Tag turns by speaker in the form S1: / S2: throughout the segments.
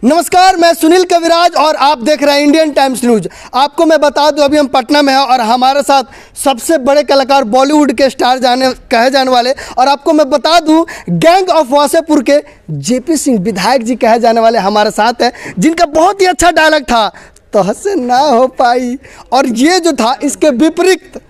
S1: नमस्कार, मैं सुनील कविराज और आप देख रहे हैं इंडियन टाइम्स न्यूज। आपको मैं बता दूं, अभी हम पटना में हैं और हमारे साथ सबसे बड़े कलाकार, बॉलीवुड के स्टार कहे जाने वाले, और आपको मैं बता दूं गैंग ऑफ वासेपुर के जेपी सिंह विधायक जी कहे जाने वाले हमारे साथ हैं, जिनका बहुत ही अच्छा डायलॉग था, तोहसे ना हो पाई, और ये जो था इसके विपरीत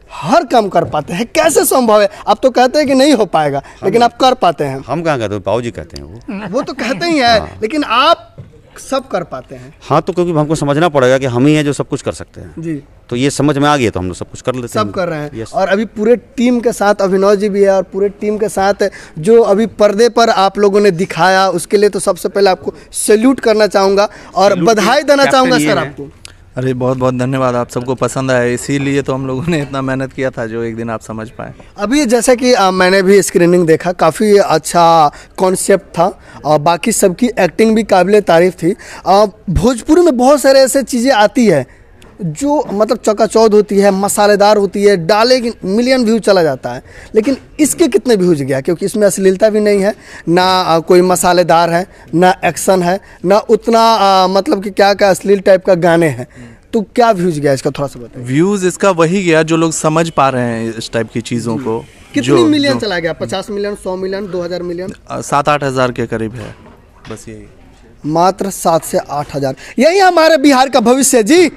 S1: हर काम कर पाते हैं। कैसे संभव है? आप तो कहते हैं कि नहीं हो पाएगा, लेकिन आप कर पाते हैं।
S2: हम कहाँ कहते हैं, पाऊ जी कहते हैं।
S1: वो तो कहते ही हैं, लेकिन आप सब कर पाते हैं।
S2: हाँ, तो क्योंकि हमको समझना पड़ेगा कि हम ही हैं जो सब कुछ कर सकते हैं
S1: जी।
S2: तो ये समझ में आ गया तो हम लोग सब कुछ कर लेते हैं।
S1: सब कर रहे हैं। और अभी पूरे टीम के साथ अभिनव जी भी है, और पूरे टीम के साथ जो अभी पर्दे पर आप लोगों ने दिखाया, उसके लिए तो सबसे पहले आपको सैल्यूट करना चाहूँगा और बधाई देना चाहूँगा सर आपको।
S3: अरे बहुत बहुत धन्यवाद, आप सबको पसंद आया, इसीलिए तो हम लोगों ने इतना मेहनत किया था, जो एक दिन आप समझ पाए।
S1: अभी जैसे कि मैंने भी स्क्रीनिंग देखा, काफ़ी अच्छा कॉन्सेप्ट था और बाकी सबकी एक्टिंग भी काबिल तारीफ़ थी। भोजपुरी में बहुत सारे ऐसे चीज़ें आती है जो मतलब चकाचौंध होती है, मसालेदार होती है, डाले कि मिलियन व्यू चला जाता है, लेकिन इसके कितने व्यूज गया? क्योंकि इसमें अश्लीलता भी नहीं है, ना कोई मसालेदार है, ना एक्शन है, ना उतना मतलब कि क्या क्या अश्लील टाइप का गाने हैं। तो क्या व्यूज गया इसका, थोड़ा सा बताइए।
S3: व्यूज इसका वही गया जो लोग समझ पा रहे हैं इस टाइप की चीज़ों को।
S1: कितनी मिलियन चला गया? 50 मिलियन, 100 मिलियन, 2000 मिलियन?
S3: 7-8 हज़ार के करीब है, बस यही।
S1: मात्र 7 से 8 हज़ार। यही हमारे बिहार का भविष्य जी।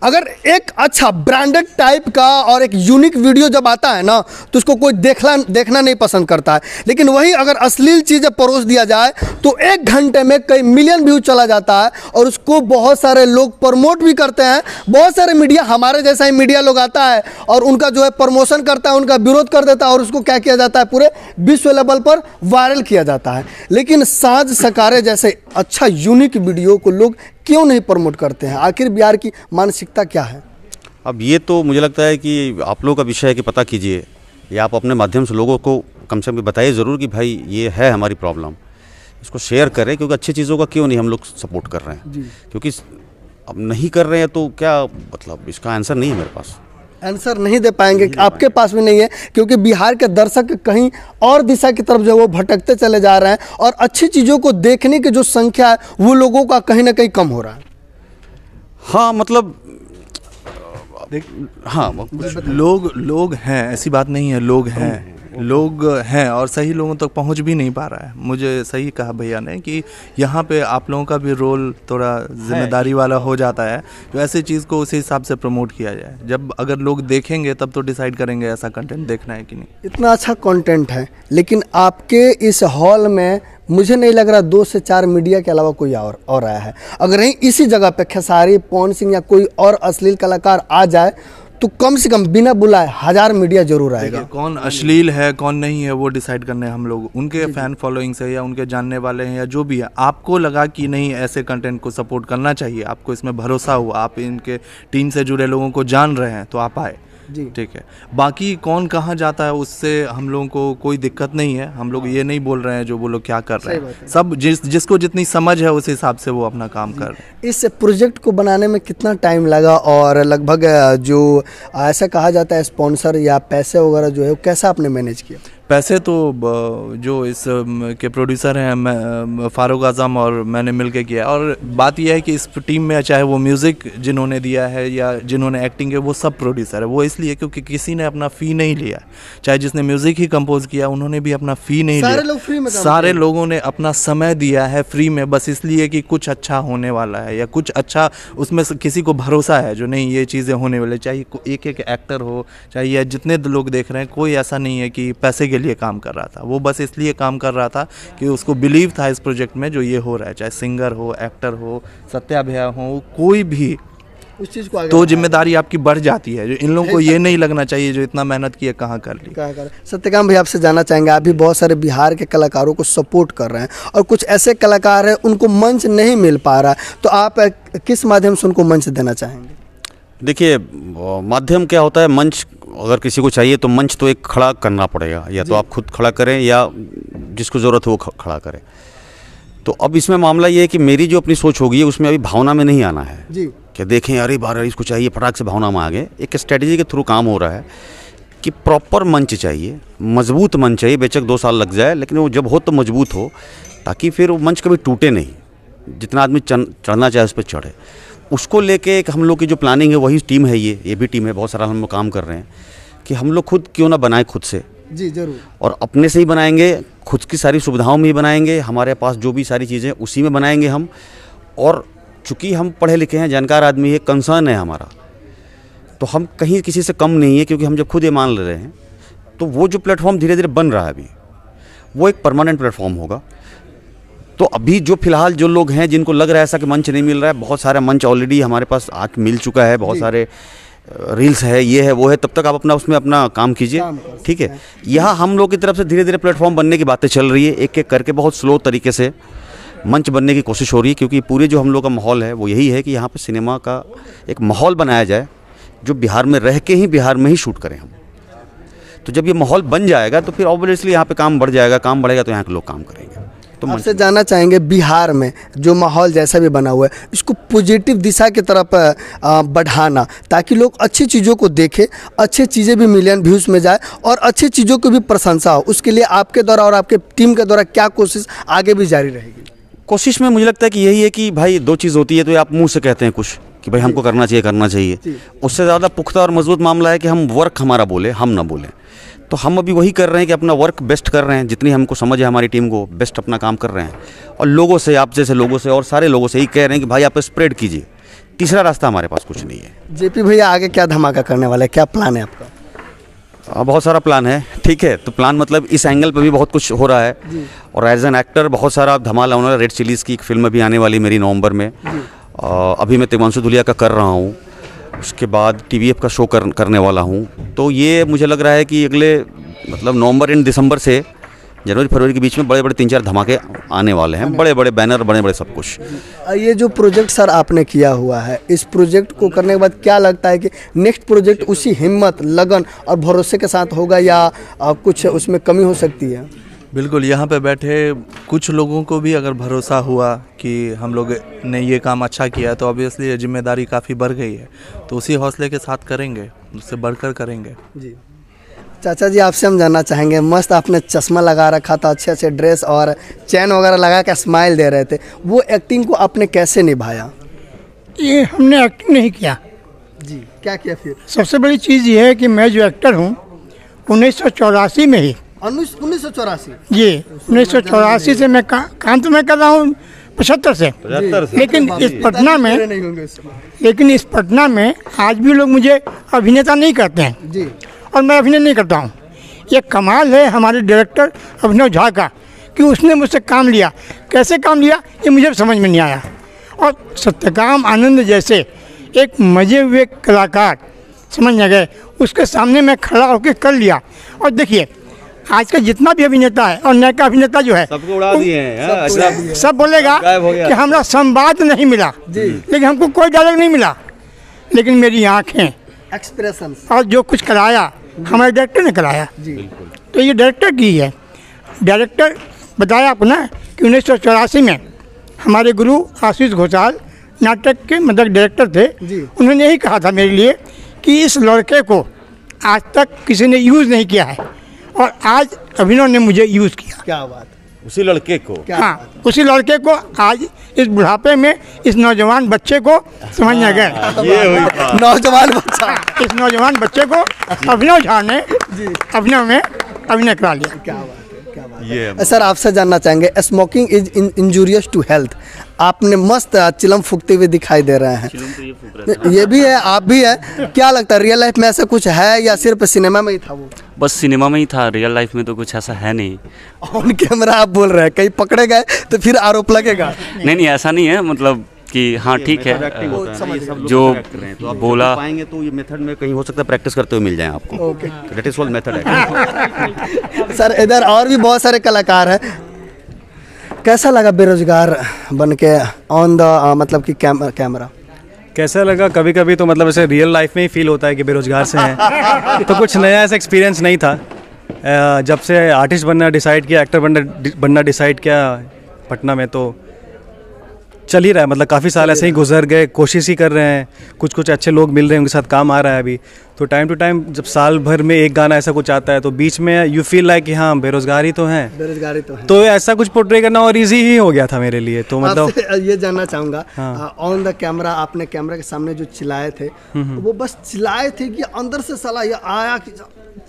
S1: अगर एक अच्छा ब्रांडेड टाइप का और एक यूनिक वीडियो जब आता है ना, तो उसको कोई देखना नहीं पसंद करता है, लेकिन वही अगर अश्लील चीज़ें परोस दिया जाए तो 1 घंटे में कई मिलियन व्यू चला जाता है, और उसको बहुत सारे लोग प्रमोट भी करते हैं। बहुत सारे मीडिया, हमारे जैसा ही मीडिया लोग आता है और उनका जो है प्रमोशन करता है, उनका विरोध कर देता है, और उसको क्या किया जाता है, पूरे विश्व लेवल पर वायरल किया जाता है। लेकिन साज सकारे जैसे अच्छा यूनिक वीडियो को लोग क्यों नहीं प्रमोट करते हैं? आखिर बिहार की मानसिकता क्या है?
S2: अब ये तो मुझे लगता है कि आप लोगों का विषय है कि पता कीजिए, या आप अपने माध्यम से लोगों को कम से कम बताइए ज़रूर कि भाई ये है हमारी प्रॉब्लम, इसको शेयर करें, क्योंकि अच्छी चीज़ों का क्यों नहीं हम लोग सपोर्ट कर रहे हैं। क्योंकि अब नहीं कर रहे हैं तो क्या मतलब, इसका आंसर नहीं है मेरे पास।
S1: आंसर नहीं दे पाएंगे, आपके पास भी नहीं है, क्योंकि बिहार के दर्शक कहीं और दिशा की तरफ जो वो भटकते चले जा रहे हैं, और अच्छी चीज़ों को देखने की जो संख्या है वो लोगों का कहीं ना कहीं कम हो रहा है।
S2: हाँ, मतलब हाँ,
S3: लोग हैं, ऐसी बात नहीं है, लोग हैं और सही लोगों तक पहुंच भी नहीं पा रहा है। मुझे सही कहा भैया ने कि यहाँ पे आप लोगों का भी रोल थोड़ा जिम्मेदारी वाला हो जाता है, जो ऐसी चीज़ को उसी हिसाब से प्रमोट किया जाए। जब अगर लोग देखेंगे तब तो डिसाइड करेंगे ऐसा कंटेंट देखना है कि नहीं।
S1: इतना अच्छा कंटेंट है, लेकिन आपके इस हॉल में मुझे नहीं लग रहा 2 से 4 मीडिया के अलावा कोई और आया है। अगर नहीं इसी जगह पे खेसारी, पवन सिंह या कोई और अश्लील कलाकार आ जाए तो कम से कम बिना बुलाए 1000 मीडिया जरूर आएगा।
S3: कौन अश्लील है कौन नहीं है वो डिसाइड करने हम लोग, उनके फैन फॉलोइंग से या उनके जानने वाले हैं या जो भी है। आपको लगा कि नहीं ऐसे कंटेंट को सपोर्ट करना चाहिए, आपको इसमें भरोसा हुआ, आप इनके टीम से जुड़े लोगों को जान रहे हैं, तो आप आए, ठीक है। बाकी कौन कहाँ जाता है उससे हम लोगों को कोई दिक्कत नहीं है। हम लोग ये नहीं बोल रहे हैं जो वो लोग क्या कर रहे हैं, सब जिसको जितनी समझ है उस हिसाब से वो अपना काम कर रहे हैं।
S1: इस प्रोजेक्ट को बनाने में कितना टाइम लगा, और लगभग जो ऐसा कहा जाता है स्पॉन्सर या पैसे वगैरह जो है, कैसा आपने मैनेज किया?
S3: पैसे तो जो इस के प्रोड्यूसर हैं फारूक आजम और मैंने मिलके किया, और बात यह है कि इस टीम में चाहे वो म्यूज़िक जिन्होंने दिया है या जिन्होंने एक्टिंग है, वो सब प्रोड्यूसर है। वो इसलिए क्योंकि किसी ने अपना फ़ी नहीं लिया, चाहे जिसने म्यूज़िक ही कंपोज किया उन्होंने भी अपना फ़ी नहीं लिया।
S1: लोग फ्री में,
S3: सारे लोगों ने अपना समय दिया है फ्री में, बस इसलिए कि कुछ अच्छा होने वाला है या कुछ अच्छा उसमें किसी को भरोसा है जो नहीं ये चीज़ें होने वाली। चाहे एक एक्टर हो, चाहे या जितने लोग देख रहे हैं, कोई ऐसा नहीं है कि पैसे के लिए काम कर रहा था, वो बस इसलिए काम कर रहा था कि उसको बिलीव था इस प्रोजेक्ट में जो ये हो रहा है, चाहे सिंगर हो, एक्टर हो, सत्या भैया हो, कोई भी
S1: उस चीज़ को
S3: तो जिम्मेदारी आपकी बढ़ जाती है। जो इन लोगों को ये नहीं लगना चाहिए जो इतना मेहनत किया कहाँ कर ली।
S1: सत्यकाम भैया आपसे जानना चाहेंगे, आप भी बहुत सारे बिहार के कलाकारों को सपोर्ट कर रहे हैं, और कुछ ऐसे कलाकार हैं उनको मंच नहीं मिल पा रहा, तो आप किस माध्यम से उनको मंच देना चाहेंगे?
S2: देखिए, माध्यम क्या होता है, मंच अगर किसी को चाहिए तो मंच तो एक खड़ा करना पड़ेगा, या तो आप खुद खड़ा करें या जिसको ज़रूरत हो वो खड़ा करें। तो अब इसमें मामला ये है कि मेरी जो अपनी सोच होगी उसमें अभी भावना में नहीं आना है
S1: जी,
S2: कि देखें अरे बार इसको चाहिए फटाक से भावना में आ गए। एक स्ट्रेटजी के थ्रू काम हो रहा है कि प्रॉपर मंच चाहिए, मजबूत मंच चाहिए, बेशक 2 साल लग जाए, लेकिन वो जब हो तो मजबूत हो, ताकि फिर वो मंच कभी टूटे नहीं। जितना आदमी चढ़ना चाहे उस पर चढ़े। उसको लेके एक हम लोग की जो प्लानिंग है वही टीम है, ये भी टीम है, बहुत सारा हम लोग काम कर रहे हैं कि हम लोग खुद क्यों ना बनाएं खुद से
S1: जी जरूर,
S2: और अपने से ही बनाएंगे, खुद की सारी सुविधाओं में ही बनाएंगे, हमारे पास जो भी सारी चीज़ें उसी में बनाएंगे हम। और चूँकि हम पढ़े लिखे हैं, जानकार आदमी है, कंसर्न है हमारा, तो हम कहीं किसी से कम नहीं है, क्योंकि हम जब खुद ये मान ले रहे हैं तो वो जो प्लेटफॉर्म धीरे धीरे बन रहा है अभी वो एक परमानेंट प्लेटफॉर्म होगा। तो अभी जो फिलहाल जो लोग हैं जिनको लग रहा है ऐसा कि मंच नहीं मिल रहा है, बहुत सारा मंच ऑलरेडी हमारे पास आके मिल चुका है, बहुत सारे रील्स है, ये है वो है, तब तक आप उसमें अपना काम कीजिए, ठीक है। यहाँ हम लोग की तरफ से धीरे धीरे प्लेटफॉर्म बनने की बातें चल रही है, एक एक करके बहुत स्लो तरीके से मंच बनने की कोशिश हो रही है, क्योंकि पूरे जो हम लोग का माहौल है वो यही है कि यहाँ पे सिनेमा का एक माहौल बनाया जाए जो बिहार में रह के ही बिहार में ही शूट करें हम। तो जब ये माहौल बन जाएगा तो फिर ऑब्वियसली यहाँ पे काम बढ़ जाएगा, काम बढ़ेगा तो यहाँ के लोग काम करेंगे। तो
S1: आपसे जानना चाहेंगे, बिहार में जो माहौल जैसा भी बना हुआ है इसको पॉजिटिव दिशा की तरफ बढ़ाना, ताकि लोग अच्छी चीज़ों को देखें, अच्छी चीज़ें भी मिलियन व्यूज़ में जाए और अच्छी चीज़ों की भी प्रशंसा हो, उसके लिए आपके द्वारा और आपके टीम के द्वारा क्या कोशिश आगे भी जारी रहेगी?
S2: कोशिश में मुझे लगता है कि यही है कि भाई दो चीज़ होती है, तो आप मुंह से कहते हैं कुछ कि भाई हमको करना चाहिए, उससे ज़्यादा पुख्ता और मजबूत मामला है कि हम वर्क हमारा बोले, हम ना बोलें। तो हम अभी वही कर रहे हैं कि अपना वर्क बेस्ट कर रहे हैं, जितनी हमको समझ है हमारी टीम को बेस्ट अपना काम कर रहे हैं, और लोगों से, आप जैसे लोगों से और सारे लोगों से ही कह रहे हैं कि भाई आप स्प्रेड कीजिए। तीसरा रास्ता हमारे पास कुछ नहीं है।
S1: जेपी भैया आगे क्या धमाका करने वाला है, क्या प्लान है आपका?
S2: बहुत सारा प्लान है, ठीक है। तो प्लान मतलब इस एंगल पे भी बहुत कुछ हो रहा है, और एज एन एक्टर बहुत सारा धमाल होने वाला। रेड चिलीज़ की एक फिल्म अभी आने वाली मेरी नवंबर में, अभी मैं तिग्मांशु धूलिया का कर रहा हूँ, उसके बाद TVF का शो करने वाला हूँ। तो ये मुझे लग रहा है कि अगले मतलब नवंबर एंड दिसंबर से जनवरी फरवरी के बीच में बड़े बड़े 3-4 धमाके आने वाले हैं, बड़े बड़े बैनर, बड़े बड़े सब कुछ।
S1: ये जो प्रोजेक्ट सर आपने किया हुआ है, इस प्रोजेक्ट को करने के बाद क्या लगता है कि नेक्स्ट प्रोजेक्ट उसी हिम्मत, लगन और भरोसे के साथ होगा, या कुछ उसमें कमी हो सकती है?
S3: बिल्कुल, यहाँ पे बैठे कुछ लोगों को भी अगर भरोसा हुआ कि हम लोग ने ये काम अच्छा किया तो ऑब्वियसली ये जिम्मेदारी काफ़ी बढ़ गई है, तो उसी हौसले के साथ करेंगे, उससे बढ़कर करेंगे।
S1: जी चाचा जी, आपसे हम जानना चाहेंगे, मस्त आपने चश्मा लगा रखा था, अच्छे अच्छे ड्रेस और चैन वगैरह लगा के स्माइल दे रहे थे, वो एक्टिंग को आपने कैसे निभाया?
S4: ये हमने एक्टिंग नहीं किया
S1: जी, क्या किया फिर?
S4: सबसे बड़ी चीज़ ये है कि मैं जो एक्टर हूँ 1984 में ही,
S1: 1984
S4: जी 1984 से मैं काम तो मैं कर रहा हूँ 75 से, लेकिन इस पटना में आज भी लोग मुझे अभिनेता नहीं कहते हैं
S1: जी,
S4: और मैं अभिनय नहीं करता हूँ। ये कमाल है हमारे डायरेक्टर अभिनव झा का कि उसने मुझसे काम लिया। कैसे काम लिया ये मुझे समझ में नहीं आया, और सत्यकाम आनंद जैसे एक मजे हुए कलाकार, समझ न गए, उसके सामने मैं खड़ा होकर कर लिया। और देखिए आज का जितना भी अभिनेता है और नया का अभिनेता जो है
S2: सबको उड़ा दिए हैं,
S4: सब बोलेगा कि हमारा संवाद नहीं मिला, लेकिन हमको कोई डायलॉग नहीं मिला, लेकिन मेरी आँखें,
S1: एक्सप्रेशन
S4: और जो कुछ कराया हमारे डायरेक्टर ने कराया
S1: जी।
S4: तो ये डायरेक्टर की है। डायरेक्टर बताया आपको ना कि 1984 में हमारे गुरु आशीष घोषाल नाटक के मतलब डायरेक्टर थे
S1: जी।
S4: उन्होंने यही कहा था मेरे लिए कि इस लड़के को आज तक किसी ने यूज़ नहीं किया है, और आज अभिनव ने मुझे यूज़ किया।
S1: क्या बात,
S2: उसी लड़के को,
S4: हाँ, उसी लड़के को आज इस बुढ़ापे में इस नौजवान बच्चे को समझ न गए,
S1: नौजवान बच्चा,
S4: इस नौजवान बच्चे को अभिनव झा ने अभिनव में अभिनय करा लिया।
S1: क्या बात है, क्या बात है। सर आपसे जानना चाहेंगे, smoking is injurious to health, आपने मस्त चिलम फूकते हुए दिखाई दे रहे हैं, ये भी है, आप भी है, क्या लगता है रियल लाइफ में ऐसा कुछ है या सिर्फ सिनेमा में ही था? वो
S5: बस सिनेमा में ही था, रियल लाइफ में तो कुछ ऐसा है नहीं।
S1: ऑन कैमरा आप बोल रहे हैं, कहीं पकड़े गए तो फिर आरोप लगेगा?
S5: नहीं ऐसा नहीं है, मतलब कि हाँ ठीक है, जो बोला
S2: पाएंगे तो ये मेथड में कहीं हो सकता है प्रैक्टिस करते हुए मिल जाए आपको, दैट इज ऑल मेथड है।
S1: सर इधर और भी बहुत सारे कलाकार हैं, कैसा लगा बेरोजगार बन के ऑन द मतलब कि कैमरा?
S6: कैसा लगा, कभी कभी तो मतलब ऐसे रियल लाइफ में ही फील होता है कि बेरोजगार से हैं। तो कुछ नया ऐसा एक्सपीरियंस नहीं था। जब से आर्टिस्ट बनना डिसाइड किया, एक्टर बनना डिसाइड किया पटना में, तो चल ही रहा है, मतलब काफ़ी साल ऐसे ही गुजर गए, कोशिश ही कर रहे हैं, कुछ कुछ अच्छे लोग मिल रहे हैं, उनके साथ काम आ रहा है अभी। तो टाइम टू टाइम जब साल भर में एक गाना ऐसा कुछ आता है तो बीच में यू फील लाइक कि हाँ बेरोजगारी तो है,
S1: बेरोजगारी तो है।
S6: तो ऐसा कुछ पोर्ट्रे करना और इजी ही हो गया था मेरे लिए। तो मतलब
S1: आपसे ये जानना चाहूँगा, ऑन द कैमरा आपने कैमरा के सामने जो चिल्लाए थे, वो बस चिल्लाए थे कि अंदर से साला ये आया कि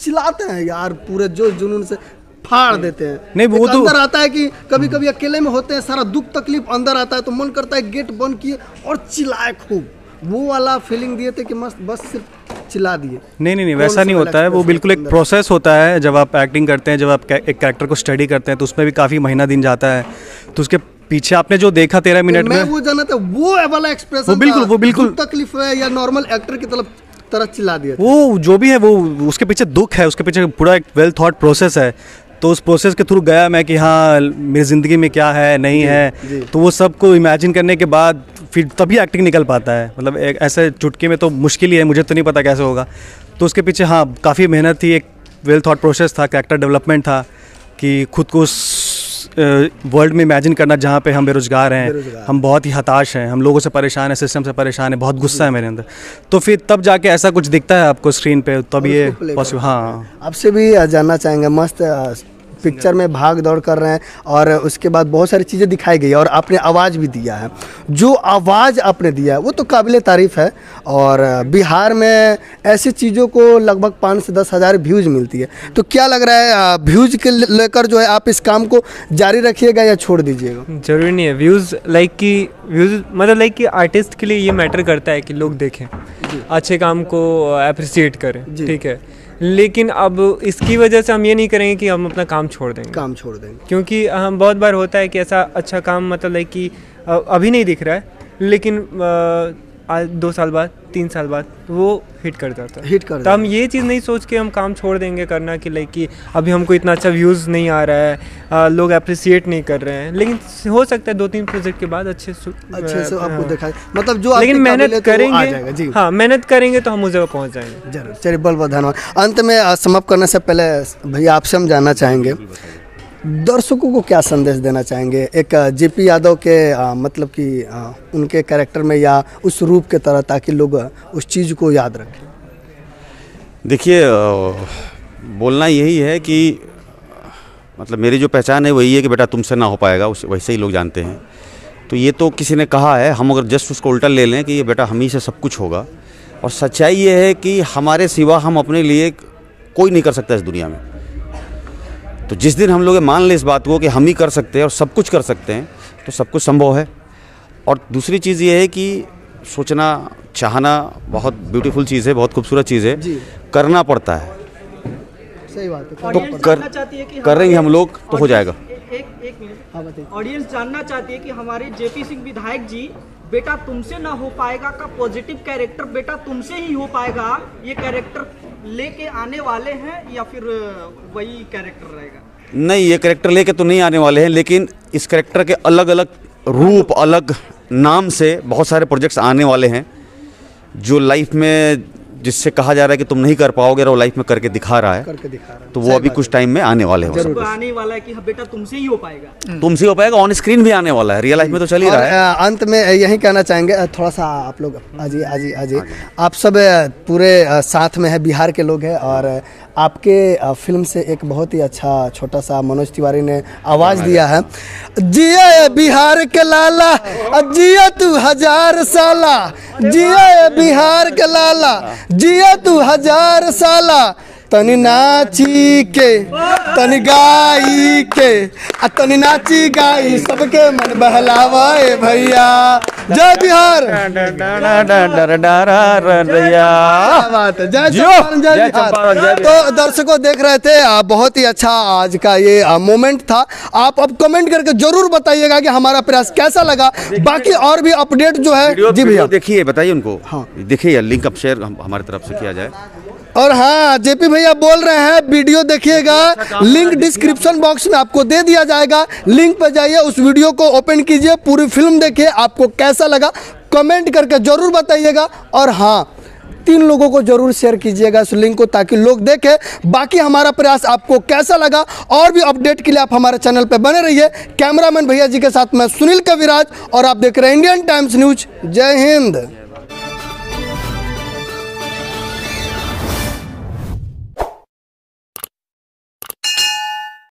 S1: चिल्लाते हैं यार पूरे जोश जुनून से फाड़ देते हैं?
S6: नहीं, वो तो
S1: अंदर आता है कि कभी कभी अकेले में होते हैं, सारा दुख तकलीफ अंदर आता है तो मन करता है गेट बंद किए और चिल्लाए खूब, वो वाला फीलिंग दिए थे कि मस्त बस सिर्फ चिल्ला दिए?
S6: नहीं, वैसा नहीं होता है, वो बिल्कुल एक प्रोसेस होता है। जब आप एक्टिंग करते हैं, जब आप एक कैरेक्टर को स्टडी करते हैं तो उसमें भी काफ़ी महीना दिन जाता है। तो उसके पीछे आपने जो देखा 13 मिनट में,
S1: वो जाना था वो वाला एक्सप्रेशन,
S6: वो बिल्कुल
S1: तकलीफ है या नॉर्मल एक्टर की तरह चिल्ला दिया?
S6: वो जो भी है वो उसके पीछे दुख है, उसके पीछे पूरा एक वेल थॉट प्रोसेस है। तो उस प्रोसेस के थ्रू गया मैं कि हाँ मेरी ज़िंदगी में क्या है नहीं है, तो वो सब को इमेजिन करने के बाद फिर तभी एक्टिंग निकल पाता है। मतलब एक ऐसे चुटकी में तो मुश्किल ही है, मुझे तो नहीं पता कैसे होगा। तो उसके पीछे हाँ काफ़ी मेहनत थी, एक वेल थॉट प्रोसेस था, कैरेक्टर डेवलपमेंट था कि खुद को उस वर्ल्ड में इमेजिन करना जहाँ पे हम बेरोजगार हैं, हम बहुत ही हताश हैं, हम लोगों से परेशान हैं, सिस्टम से परेशान हैं, बहुत गुस्सा है मेरे अंदर। तो फिर तब जाके ऐसा कुछ दिखता है आपको स्क्रीन पे, तब ये पॉसिबल। हाँ,
S1: आपसे भी जानना चाहेंगे, मस्त पिक्चर में भाग दौड़ कर रहे हैं और उसके बाद बहुत सारी चीज़ें दिखाई गई और आपने आवाज़ भी दिया है। जो आवाज़ आपने दिया है वो तो काबिल तारीफ़ है, और बिहार में ऐसी चीज़ों को लगभग 5 से 10 हज़ार व्यूज़ मिलती है। तो क्या लग रहा है व्यूज़ के लेकर जो है आप इस काम को जारी रखिएगा या छोड़ दीजिएगा?
S7: ज़रूरी नहीं है व्यूज़, मतलब लाइक कि आर्टिस्ट के लिए ये मैटर करता है कि लोग देखें, अच्छे काम को अप्रिसिएट करें, ठीक है। लेकिन अब इसकी वजह से हम ये नहीं करेंगे कि हम अपना काम छोड़ देंगे, क्योंकि हम बहुत बार होता है कि ऐसा अच्छा काम मतलब लाइक कि अभी नहीं दिख रहा है, लेकिन 2 साल बाद 3 साल बाद वो हिट कर जाता है। तो हम ये चीज़ नहीं सोच के हम काम छोड़ देंगे करना कि लाइक कि अभी हमको इतना अच्छा व्यूज़ नहीं आ रहा है, लोग अप्रिसिएट नहीं कर रहे हैं, लेकिन हो सकता है 2-3 प्रोजेक्ट के बाद अच्छे से
S1: आपको देखा, मतलब जो
S7: लेकिन मेहनत करेंगे, हाँ मेहनत करेंगे तो हम उस जगह पहुँच जाएंगे।
S1: जरूर। चलिए बहुत बहुत धन्यवाद। अंत में समाप्त करने से पहले भैया आपसे हम जानना चाहेंगे, दर्शकों को क्या संदेश देना चाहेंगे एक जेपी यादव के मतलब कि उनके कैरेक्टर में या उस रूप के तरह, ताकि लोग उस चीज़ को याद रखें?
S2: देखिए, बोलना यही है कि मतलब मेरी जो पहचान है वही है कि बेटा तुमसे ना हो पाएगा, उस वैसे ही लोग जानते हैं। तो ये तो किसी ने कहा है, हम अगर जस्ट उसको उल्टा ले लें कि ये बेटा हम ही से सब कुछ होगा, और सच्चाई ये है कि हमारे सिवा हम अपने लिए कोई नहीं कर सकता इस दुनिया में। तो जिस दिन हम लोग मान लें इस बात को कि हम ही कर सकते हैं और सब कुछ कर सकते हैं, तो सब कुछ संभव है। और दूसरी चीज़ ये है कि सोचना चाहना बहुत ब्यूटीफुल चीज़ है, बहुत खूबसूरत चीज़ है, करना पड़ता है।
S1: सही बात है।
S2: तो कर रहे हैं हम लोग तो हो जाएगा।
S8: एक मिनट, ऑडियंस जानना चाहती है कि हमारे जेपी सिंह विधायक जी बेटा तुमसे ना हो पाएगा का पॉजिटिव कैरेक्टर बेटा तुमसे ही हो पाएगा, ये कैरेक्टर लेके आने वाले हैं या फिर वही कैरेक्टर रहेगा?
S2: नहीं, ये कैरेक्टर लेके तो नहीं आने वाले हैं, लेकिन इस कैरेक्टर के अलग अलग रूप, अलग नाम से बहुत सारे प्रोजेक्ट्स आने वाले हैं, जो लाइफ में जिससे कहा जा रहा है कि तुम नहीं कर पाओगे, और वो लाइफ में करके दिखा रहा है, तो वो अभी कुछ टाइम में आने वाले हैं।
S8: आने वाला है कि बेटा तुमसे ही हो पाएगा,
S2: तुमसे हो पाएगा, ऑन स्क्रीन भी आने वाला है, रियल लाइफ में तो चल ही रहा है।
S1: अंत में यही कहना चाहेंगे, थोड़ा सा आप लोग आजिए, आप सब पूरे साथ में है, बिहार के लोग हैं, और आपके फिल्म से एक बहुत ही अच्छा छोटा सा मनोज तिवारी ने आवाज़ दिया है, जिया बिहार के लाला जिया तू 1000 साला, जिया बिहार के लाला जिया तू 1000 साला, तनी नाची के तनी गाई के तनी नाची गाई सबके मन बहलावाए भैया, जय बिहार। तो दर्शकों देख रहे थे, बहुत ही अच्छा आज का ये मोमेंट था। आप अब कमेंट करके जरूर बताइएगा कि हमारा प्रयास कैसा लगा। बाकी और भी अपडेट जो है जी भैया
S2: देखिए, बताइए उनको। हाँ देखिए, लिंक अब शेयर हमारी तरफ से किया जाए।
S1: और हाँ, जेपी भैया बोल रहे हैं वीडियो देखिएगा, लिंक डिस्क्रिप्शन बॉक्स में आपको दे दिया जाएगा, लिंक पर जाइए, उस वीडियो को ओपन कीजिए, पूरी फिल्म देखिए, आपको कैसा लगा कमेंट करके जरूर बताइएगा। और हाँ, 3 लोगों को जरूर शेयर कीजिएगा इस लिंक को, ताकि लोग देखें। बाकी हमारा प्रयास आपको कैसा लगा, और भी अपडेट के लिए आप हमारे चैनल पर बने रहिए। कैमरामैन भैया जी के साथ मैं सुनील कविराज, और आप देख रहे हैं इंडियन टाइम्स न्यूज। जय हिंद।